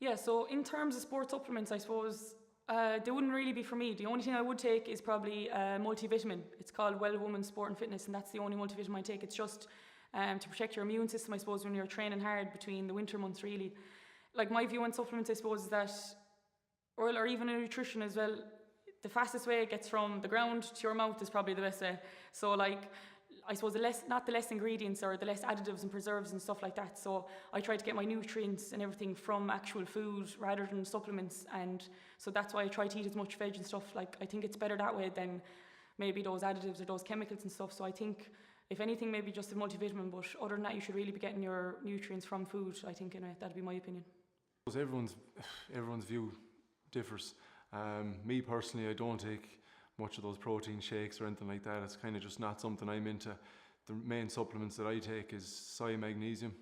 Yeah, so in terms of sports supplements, I suppose they wouldn't really be for me. The only thing I would take is probably a multivitamin. It's called Well Woman Sport and Fitness, and that's the only multivitamin I take. It's just to protect your immune system, I suppose, when you're training hard between the winter months, really. Like, my view on supplements, I suppose, is that, or even in nutrition as well, the fastest way it gets from the ground to your mouth is probably the best way. So, like, I suppose not the less ingredients or the less additives and preserves and stuff like that. So I try to get my nutrients and everything from actual food rather than supplements, and so that's why I try to eat as much veg and stuff. Like, I think it's better that way than maybe those additives or those chemicals and stuff. So I think, if anything, maybe just a multivitamin, but other than that, you should really be getting your nutrients from food, I think, anyway. That'd be my opinion. Everyone's view differs. Me personally, I don't take much of those protein shakes or anything like that. It's kind of just not something I'm into. The main supplements that I take is soy magnesium,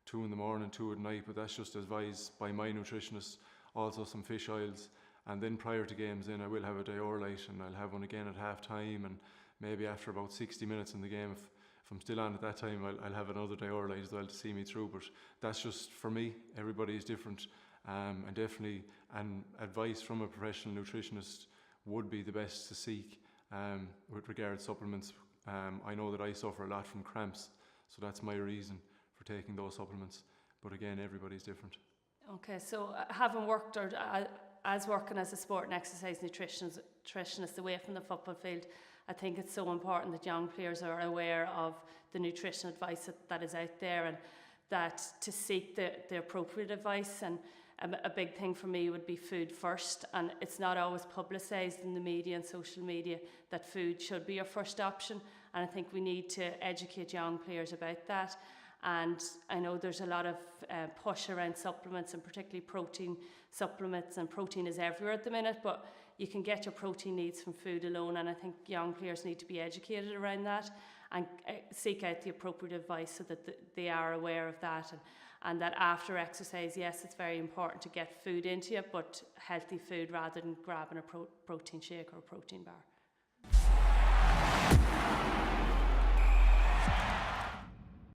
2 in the morning, 2 at night, but that's just advised by my nutritionist. Also some fish oils, and then prior to games then I will have a GAALite, and I'll have one again at half time, and maybe after about 60 minutes in the game, if I'm still on at that time, I'll have another GAALite as well to see me through. But that's just for me. Everybody is different, and definitely an advice from a professional nutritionist would be the best to seek with regard to supplements. I know that I suffer a lot from cramps, so that's my reason for taking those supplements. But again, everybody's different. Okay, so having worked or as working as a sport and exercise nutritionist away from the football field, I think it's so important that young players are aware of the nutrition advice that is out there, and that to seek the appropriate advice. And a big thing for me would be food first, and it's not always publicised in the media and social media that food should be your first option, and I think we need to educate young players about that. And I know there's a lot of push around supplements, and particularly protein supplements, and protein is everywhere at the minute, but you can get your protein needs from food alone, and I think young players need to be educated around that and seek out the appropriate advice so that they are aware of that, and that after exercise, yes, it's very important to get food into you, but healthy food rather than grabbing a protein shake or a protein bar.